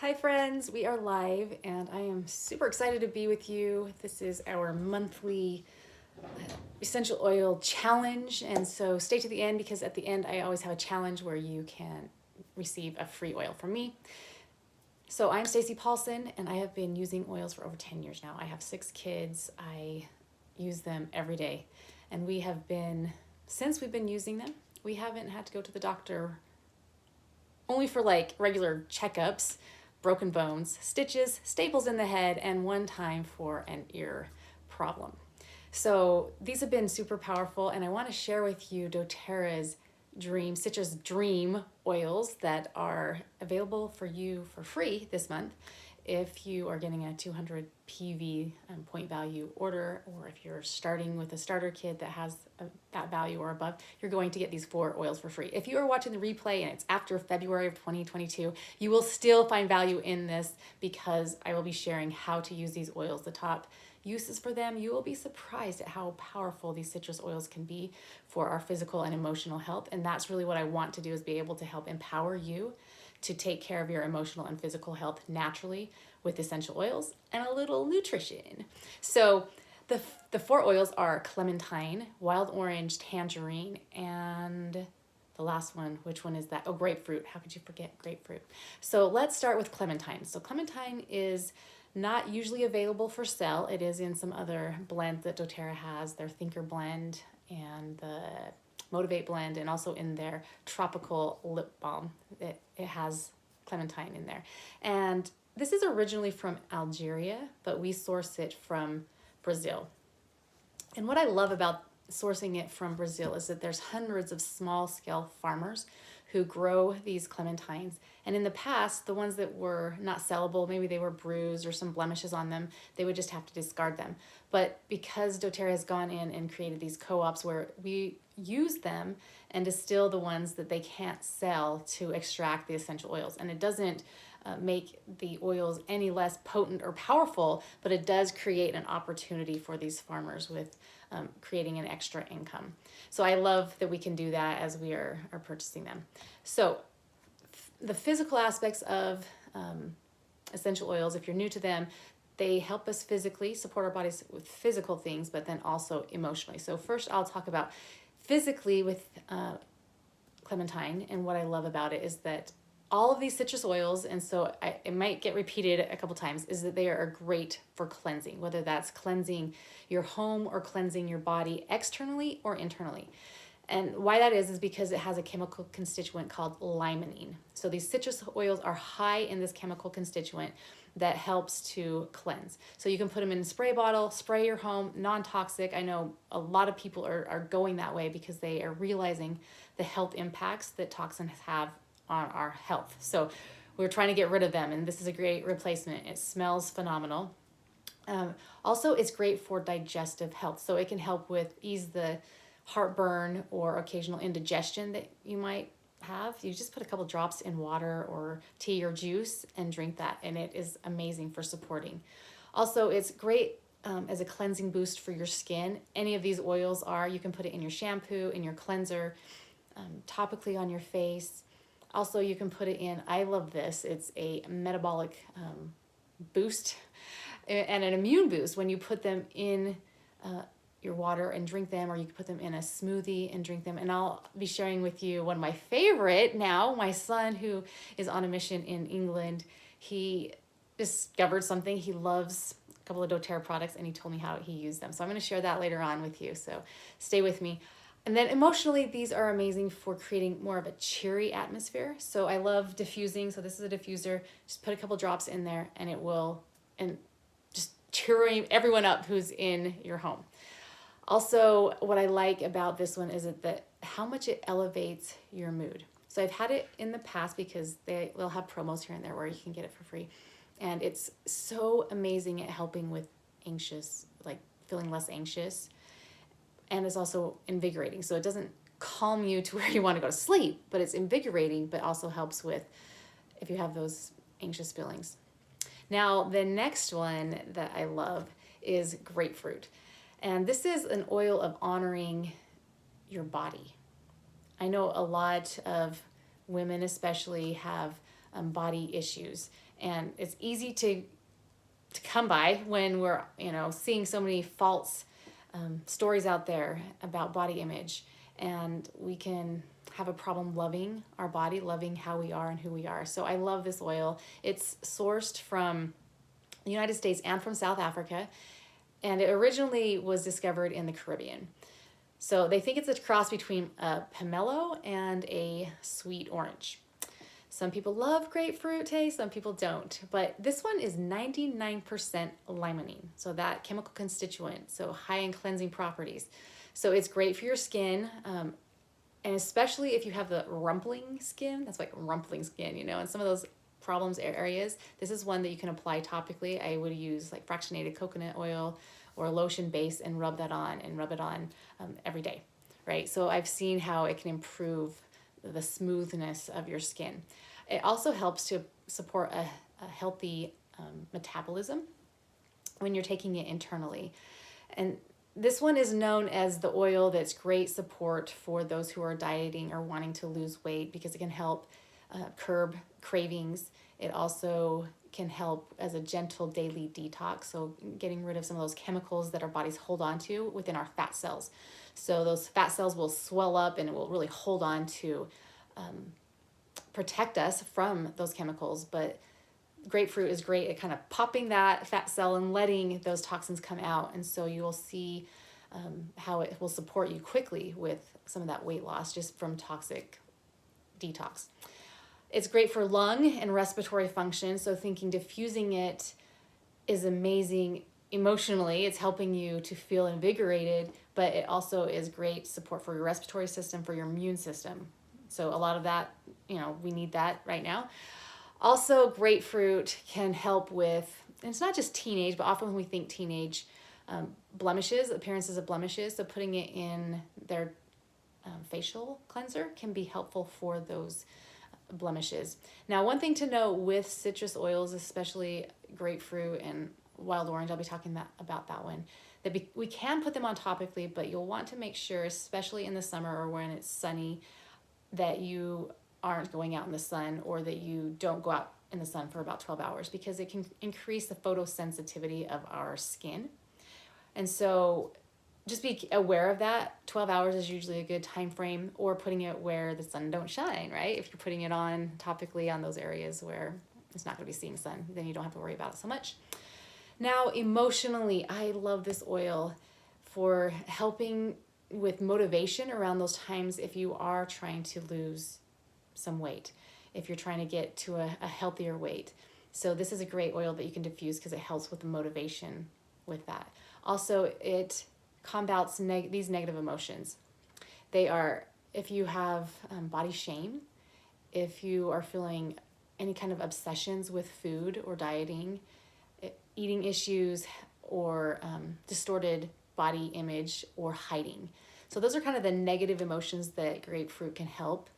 Hi friends, we are live and I am super excited to be with you. This is our monthly essential oil challenge, and so stay to the end because at the end I always have a challenge where you can receive a free oil from me. So I'm Stacey Paulson and I have been using oils for over 10 years now. I have 6 kids. I use them every day, and since we've been using them, we haven't had to go to the doctor only for like regular checkups, broken bones, stitches, staples in the head, and one time for an ear problem. So these have been super powerful, and I want to share with you doTERRA's Citrus Dream oils that are available for you for free this month if you are getting a 200 PV point value order, or if you're starting with a starter kit that has that value or above, you're going to get these 4 oils for free. If you are watching the replay and it's after February of 2022, you will still find value in this because I will be sharing how to use these oils, the top uses for them. You will be surprised at how powerful these citrus oils can be for our physical and emotional health. And that's really what I want to do, is be able to help empower you to take care of your emotional and physical health naturally with essential oils and a little nutrition. So the 4 oils are Clementine, wild orange, tangerine, and the last one, which one is that? Oh, grapefruit. How could you forget grapefruit? So let's start with Clementine. So Clementine is not usually available for sale. It is in some other blends that doTERRA has, their Thinker blend and the Motivate blend, and also in their tropical lip balm. It has Clementine in there. And this is originally from Algeria, but we source it from Brazil. And what I love about sourcing it from Brazil is that there's hundreds of small scale farmers who grow these clementines. And in the past, the ones that were not sellable, maybe they were bruised or some blemishes on them, they would just have to discard them. But because doTERRA has gone in and created these co-ops where we use them and distill the ones that they can't sell to extract the essential oils. And it doesn't make the oils any less potent or powerful, but it does create an opportunity for these farmers with creating an extra income. So I love that we can do that as we are purchasing them. So the physical aspects of essential oils, if you're new to them, they help us physically, support our bodies with physical things, but then also emotionally. So first I'll talk about physically with Clementine, and what I love about it is that all of these citrus oils, and so it might get repeated a couple times, is that they are great for cleansing, whether that's cleansing your home or cleansing your body externally or internally. And why that is because it has a chemical constituent called limonene. So these citrus oils are high in this chemical constituent that helps to cleanse. So you can put them in a spray bottle, spray your home, non-toxic. I know a lot of people are going that way because they are realizing the health impacts that toxins have on our health. So we're trying to get rid of them, and this is a great replacement. It smells phenomenal. Also, it's great for digestive health. So it can help with ease the heartburn or occasional indigestion that you might have. You just put a couple drops in water or tea or juice and drink that, and it is amazing for supporting. Also, it's great as a cleansing boost for your skin. Any of these oils are. You can put it in your shampoo, in your cleanser, topically on your face. Also, you can put it in, I love this, it's a metabolic boost and an immune boost when you put them in your water and drink them, or you can put them in a smoothie and drink them. And I'll be sharing with you one of my favorite now. My son, who is on a mission in England, he discovered something. He loves a couple of doTERRA products, and he told me how he used them. So I'm going to share that later on with you, so stay with me. And then emotionally, these are amazing for creating more of a cheery atmosphere. So I love diffusing. So this is a diffuser. Just put a couple drops in there and it will, and just cheering everyone up who's in your home. Also, what I like about this one is that how much it elevates your mood. So I've had it in the past because they'll have promos here and there where you can get it for free. And it's so amazing at helping with anxious, like feeling less anxious. And it's also invigorating. So it doesn't calm you to where you want to go to sleep, but it's invigorating, but also helps with if you have those anxious feelings. Now, the next one that I love is grapefruit. And this is an oil of honoring your body. I know a lot of women especially have body issues. And it's easy to come by when we're, seeing so many false stories out there about body image. And we can have a problem loving our body, loving how we are and who we are. So I love this oil. It's sourced from the United States and from South Africa. And it originally was discovered in the Caribbean. So they think it's a cross between a pomelo and a sweet orange. Some people love grapefruit taste, some people don't. But this one is 99% limonene, so that chemical constituent, so high in cleansing properties. So it's great for your skin, and especially if you have the rumpling skin, that's like rumpling skin, and some of those problems areas, this is one that you can apply topically. I would use like fractionated coconut oil or a lotion base and rub it on every day, right? So I've seen how it can improve the smoothness of your skin. It also helps to support a healthy metabolism when you're taking it internally. And this one is known as the oil that's great support for those who are dieting or wanting to lose weight because it can help curb cravings. It also can help as a gentle daily detox, so getting rid of some of those chemicals that our bodies hold on to within our fat cells. So those fat cells will swell up and it will really hold on to protect us from those chemicals. But grapefruit is great at kind of popping that fat cell and letting those toxins come out. And so you will see how it will support you quickly with some of that weight loss just from toxic detox. It's great for lung and respiratory function. So thinking diffusing it is amazing emotionally. It's helping you to feel invigorated, but it also is great support for your respiratory system, for your immune system. So a lot of that, we need that right now. Also, grapefruit can help with, and it's not just teenage, but often when we think teenage, blemishes, appearances of blemishes. So putting it in their facial cleanser can be helpful for those blemishes. Now, one thing to note with citrus oils, especially grapefruit and wild orange, I'll be talking about that one, that we can put them on topically, but you'll want to make sure, especially in the summer or when it's sunny, that you aren't going out in the sun or that you don't go out in the sun for about 12 hours because it can increase the photosensitivity of our skin. And so just be aware of that. 12 hours is usually a good time frame, or putting it where the sun don't shine, right? If you're putting it on topically on those areas where it's not going to be seeing sun, then you don't have to worry about it so much. Now, emotionally, I love this oil for helping with motivation around those times if you are trying to lose some weight, if you're trying to get to a healthier weight. So this is a great oil that you can diffuse because it helps with the motivation with that. Also, it combats these negative emotions. They are, if you have body shame, if you are feeling any kind of obsessions with food or dieting, eating issues, or distorted body image or hiding. So those are kind of the negative emotions that grapefruit can help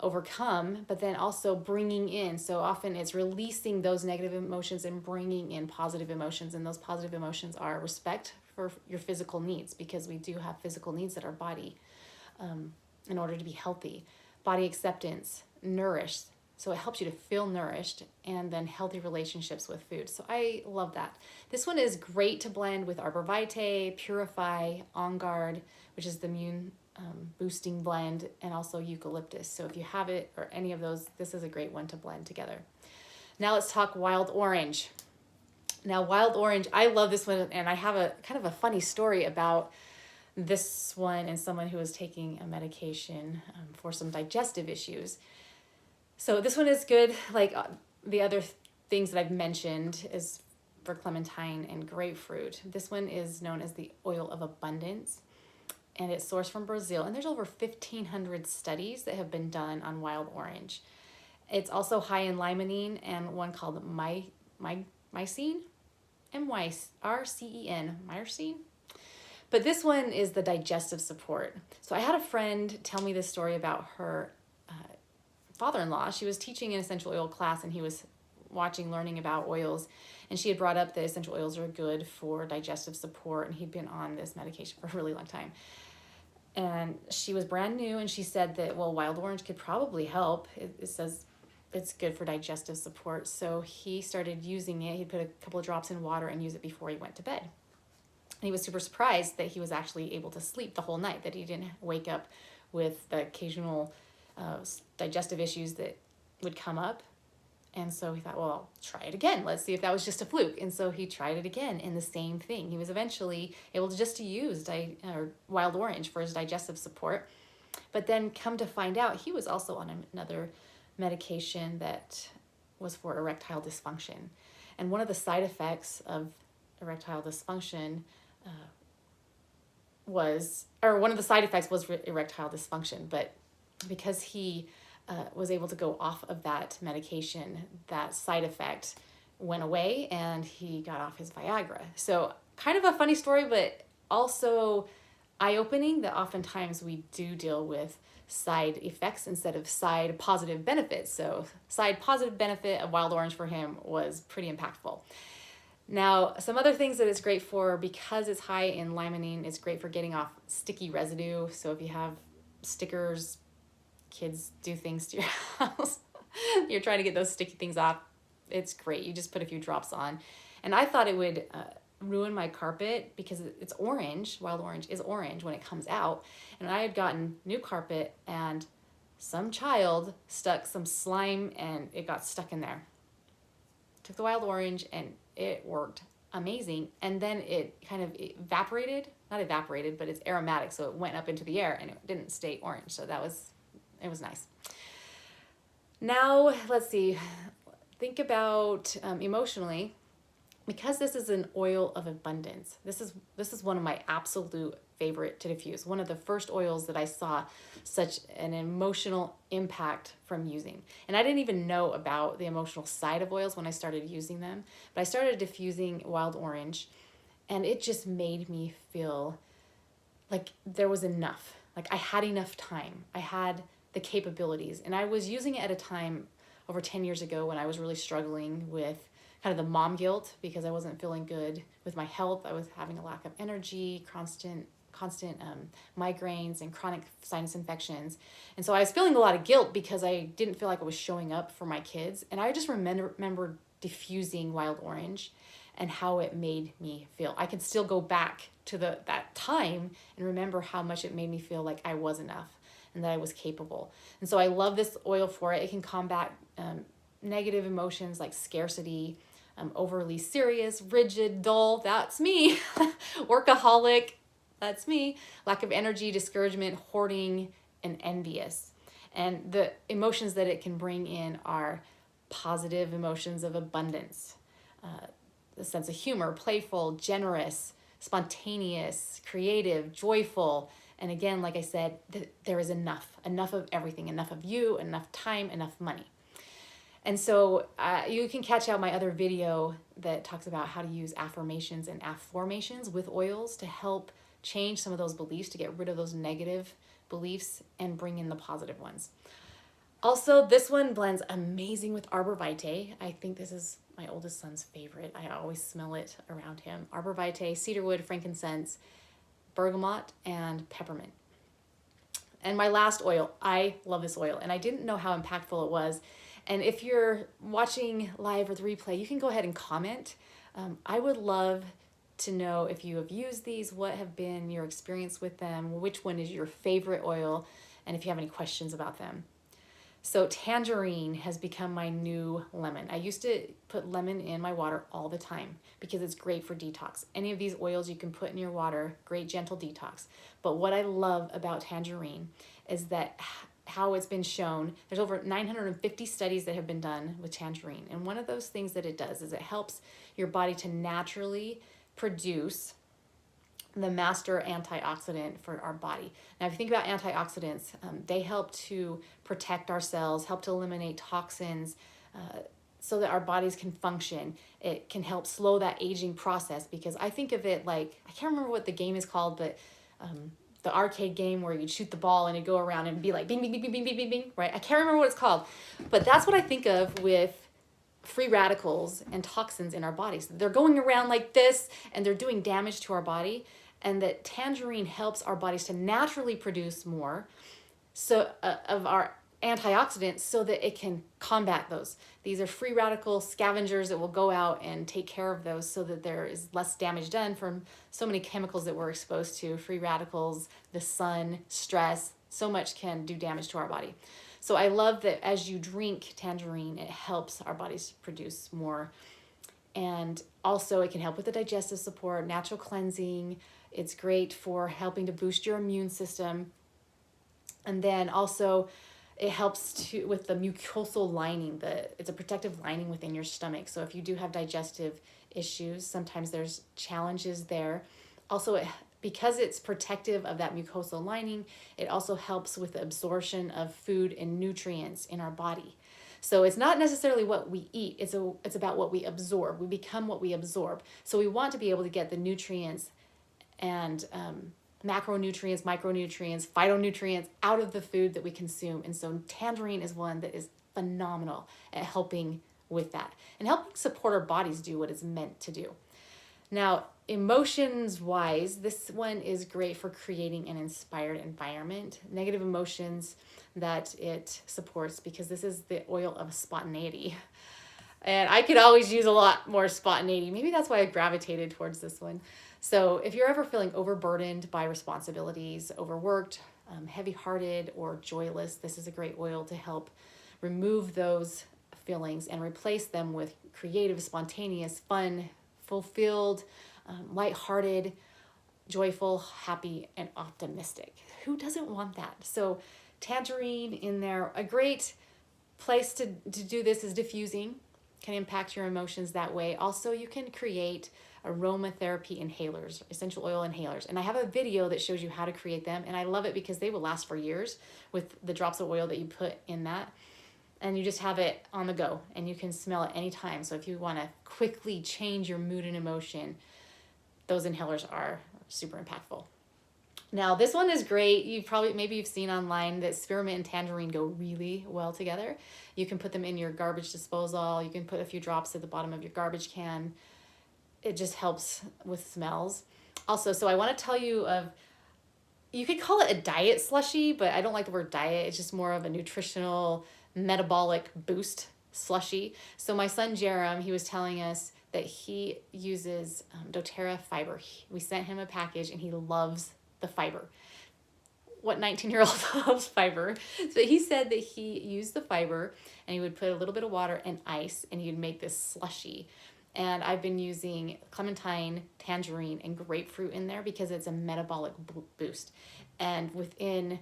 overcome, but then also bringing in. So often it's releasing those negative emotions and bringing in positive emotions. And those positive emotions are respect for your physical needs, because we do have physical needs at our body in order to be healthy. Body acceptance, nourished. So it helps you to feel nourished, and then healthy relationships with food. So I love that. This one is great to blend with Arbor Vitae, Purify, On Guard, which is the immune boosting blend, and also eucalyptus. So if you have it or any of those, this is a great one to blend together. Now let's talk wild orange. Now wild orange, I love this one, and I have a kind of a funny story about this one and someone who was taking a medication for some digestive issues. So this one is good, like the other things that I've mentioned is for Clementine and grapefruit. This one is known as the oil of abundance, and it's sourced from Brazil. And there's over 1,500 studies that have been done on wild orange. It's also high in limonene and one called myrcene, M-Y-R-C-E-N, myrcene. But this one is the digestive support. So I had a friend tell me this story about her father-in-law. She was teaching an essential oil class, and he was learning about oils, and she had brought up that essential oils are good for digestive support, and he'd been on this medication for a really long time. And she was brand new, and she said that, well, wild orange could probably help. It says it's good for digestive support. So he started using it. He'd put a couple of drops in water and use it before he went to bed. And he was super surprised that he was actually able to sleep the whole night, that he didn't wake up with the occasional digestive issues that would come up. And so he thought, well, I'll try it again. Let's see if that was just a fluke. And so he tried it again, and the same thing. He was eventually able to use wild orange for his digestive support. But then come to find out, he was also on another medication that was for erectile dysfunction. And one of the side effects of erectile dysfunction was erectile dysfunction. But because he was able to go off of that medication, that side effect went away and he got off his Viagra. So kind of a funny story, but also eye-opening that oftentimes we do deal with side effects instead of side positive benefits. So side positive benefit of wild orange for him was pretty impactful. Now, some other things that it's great for, because it's high in limonene, it's great for getting off sticky residue. So if you have stickers, kids do things to your house, you're trying to get those sticky things off, it's great. You just put a few drops on. And I thought it would ruin my carpet because it's orange. Wild orange is orange when it comes out. And I had gotten new carpet and some child stuck some slime and it got stuck in there. Took the wild orange and it worked amazing. And then it kind of evaporated, not evaporated, but it's aromatic. So it went up into the air and it didn't stay orange. So it was nice. Now, let's see. Think about emotionally, because this is an oil of abundance. This is one of my absolute favorite to diffuse. One of the first oils that I saw such an emotional impact from using. And I didn't even know about the emotional side of oils when I started using them. But I started diffusing wild orange and it just made me feel like there was enough. Like I had enough time. I had the capabilities. And I was using it at a time over 10 years ago when I was really struggling with kind of the mom guilt because I wasn't feeling good with my health. I was having a lack of energy, constant migraines and chronic sinus infections. And so I was feeling a lot of guilt because I didn't feel like I was showing up for my kids. And I just remember diffusing wild orange and how it made me feel. I can still go back to that time and remember how much it made me feel like I was enough and that I was capable. And so I love this oil for it. It can combat negative emotions like scarcity, overly serious, rigid, dull, that's me, workaholic, that's me, lack of energy, discouragement, hoarding, and envious. And the emotions that it can bring in are positive emotions of abundance, the sense of humor, playful, generous, spontaneous, creative, joyful. And again, like I said, there is enough of everything, enough of you, enough time, enough money. And so you can catch out my other video that talks about how to use affirmations and affirmations with oils to help change some of those beliefs, to get rid of those negative beliefs and bring in the positive ones. Also, this one blends amazing with Arbor Vitae. I think this is my oldest son's favorite. I always smell it around him. Arbor Vitae, cedarwood, frankincense, bergamot, and peppermint. And my last oil, I love this oil, and I didn't know how impactful it was. And if you're watching live or the replay, you can go ahead and comment. I would love to know if you have used these, what have been your experience with them, which one is your favorite oil, and if you have any questions about them. So tangerine has become my new lemon. I used to put lemon in my water all the time because it's great for detox. Any of these oils you can put in your water, great gentle detox. But what I love about tangerine is that how it's been shown, there's over 950 studies that have been done with tangerine. And one of those things that it does is it helps your body to naturally produce the master antioxidant for our body. Now, if you think about antioxidants, they help to protect our cells, help to eliminate toxins, so that our bodies can function. It can help slow that aging process, because I think of it like, I can't remember what the game is called, but the arcade game where you'd shoot the ball and it'd go around and be like bing, bing, bing, bing, bing, bing, bing, bing, right? I can't remember what it's called, but that's what I think of with free radicals and toxins in our bodies. They're going around like this and they're doing damage to our body, and that tangerine helps our bodies to naturally produce more of our antioxidants so that it can combat those. These are free radical scavengers that will go out and take care of those so that there is less damage done from so many chemicals that we're exposed to. Free radicals, the sun, stress, so much can do damage to our body. So I love that as you drink tangerine, it helps our bodies produce more. And also it can help with the digestive support, natural cleansing. It's great for helping to boost your immune system. And then also it helps with the mucosal lining. It's a protective lining within your stomach. So if you do have digestive issues, sometimes there's challenges there. Also, because it's protective of that mucosal lining, it also helps with the absorption of food and nutrients in our body. So it's not necessarily what we eat, it's about what we absorb. We become what we absorb. So we want to be able to get the nutrients and macronutrients, micronutrients, phytonutrients out of the food that we consume. And so tangerine is one that is phenomenal at helping with that and helping support our bodies do what it's meant to do. Now, emotions wise, this one is great for creating an inspired environment. Negative emotions that it supports, because this is the oil of spontaneity. And I could always use a lot more spontaneity. Maybe that's why I gravitated towards this one. So if you're ever feeling overburdened by responsibilities, overworked, heavy-hearted, or joyless, this is a great oil to help remove those feelings and replace them with creative, spontaneous, fun, fulfilled, lighthearted, joyful, happy, and optimistic. Who doesn't want that? So tangerine in there. A great place to do this is diffusing. Can impact your emotions that way. Also, you can create aromatherapy inhalers, essential oil inhalers. And I have a video that shows you how to create them. And I love it because they will last for years with the drops of oil that you put in that. And you just have it on the go and you can smell it anytime. So if you want to quickly change your mood and emotion, those inhalers are super impactful. Now this one is great. Maybe you've seen online that spearmint and tangerine go really well together. You can put them in your garbage disposal. You can put a few drops at the bottom of your garbage can. It just helps with smells. Also, so I want to tell you you could call it a diet slushy, but I don't like the word diet. It's just more of a nutritional metabolic boost slushy. So my son Jerem, he was telling us that he uses doTERRA fiber. We sent him a package and he loves the fiber. What 19-year-old loves fiber? So he said that he used the fiber and he would put a little bit of water and ice and he'd make this slushy. And I've been using Clementine, tangerine, and grapefruit in there because it's a metabolic boost. And within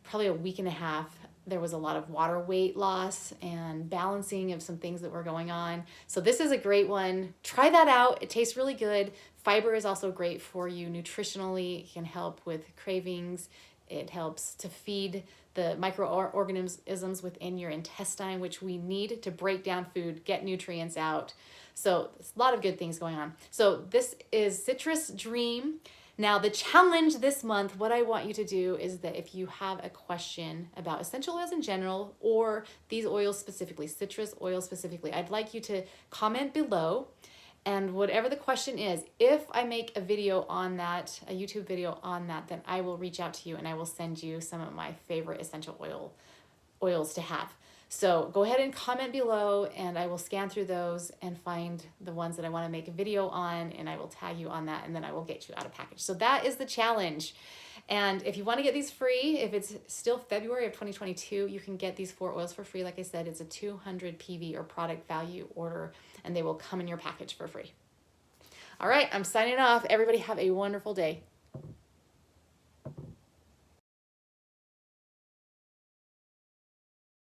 probably a week and a half, there was a lot of water weight loss and balancing of some things that were going on. So this is a great one. Try that out. It tastes really good. Fiber is also great for you nutritionally. It can help with cravings. It helps to feed the microorganisms within your intestine, which we need to break down food, get nutrients out. So there's a lot of good things going on. So this is Citrus Dream. Now the challenge this month, what I want you to do is that if you have a question about essential oils in general or these oils specifically, citrus oils specifically, I'd like you to comment below. And whatever the question is, if I make a video on that, a YouTube video on that, then I will reach out to you and I will send you some of my favorite essential oils to have. So go ahead and comment below and I will scan through those and find the ones that I want to make a video on and I will tag you on that and then I will get you out a package. So that is the challenge. And if you want to get these free, if it's still February of 2022, you can get these 4 oils for free. Like I said, it's a 200 PV or product value order and they will come in your package for free. All right, I'm signing off. Everybody have a wonderful day.